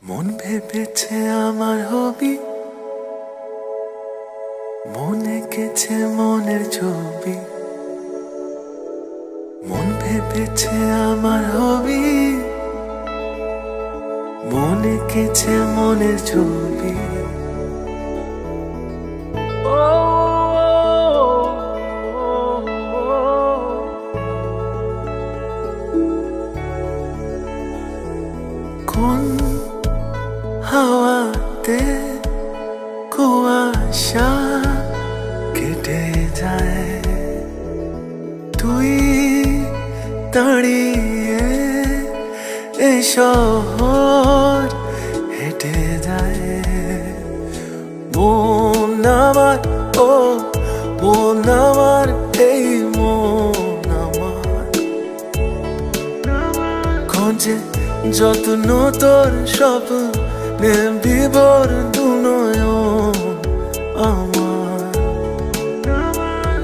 মন ভেবেছে আমার হবি, মন এঁকেছে মনের ছবি। মন ভেবেছে আমার হবি, মন এঁকেছে মনের ছবি। কোন হাওয়াতে কুয়াশা কেটে যায়, তুই দাঁড়িয়ে এই শহর হেঁটে যায়। মন আমার, ও মন আমার, এই মন আমার খোঁজে যত্ন তোর স্বপ্নে বিভোর দু নয়ন আমার।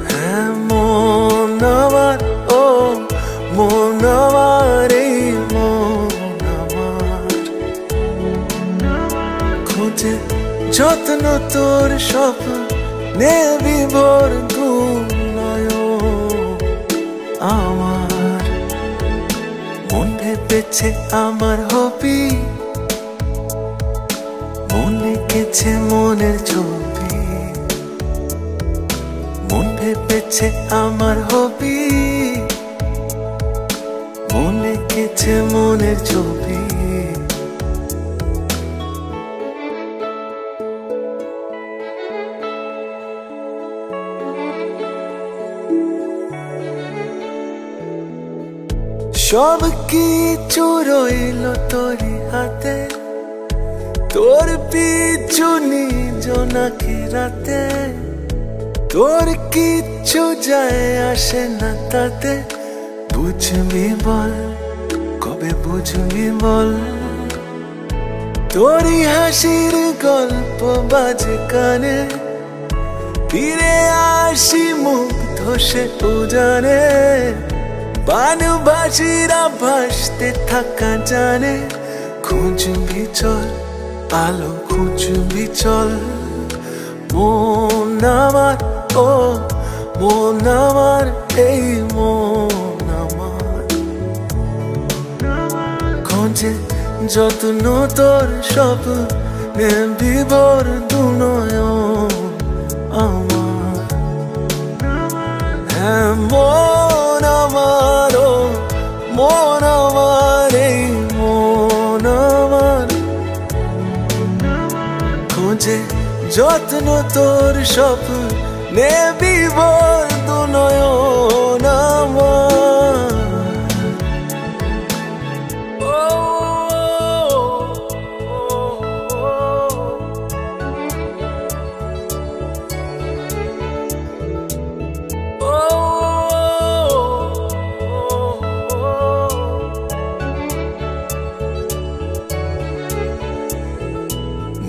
হ্যাঁ মন আমার, ও মন আমার, এই মন আমার খোঁজে যত্ন তোর স্বপ্নে বিভোর দু নয়ন আমার। মন ভেবেছে আমার হবি, মন এঁকেছে মনের ছবি। মন ভেবেছে আমার হবি, মন এঁকেছে মনের ছবি। সব কিছু রইল তোরই হাতে, তোর পিছু নিজ নাকি রাতে। তোর কিচ্ছু যায় আসে না তাতে, বুঝবি বল কবে বুঝবি বল। তোরই হাসির গল্প বাজে কানে, ফিরে আসি মুগ্ধ সে উজানে। বানবাসীরা ভাসতে থাকা জানে, খুঁজবি চল আলো খুঁজবি চল। মন আমার, ও মন আমার, এই মন আমার খোঁজে যত্ন তোর স্বপ্নে বিভোর দু নয়ন আমার। হ্যাঁ মন আমার, ও মন আমার, এই মন আমার খোঁজে যত্ন তোর স্বপ্নে বিভোর দু নয়ন আমার।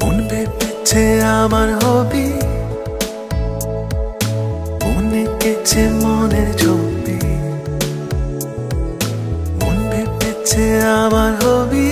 মন ভেবেছে আমার হবি, মন এঁকেছে মনের ছবি। মন ভেবেছে আমার হবি,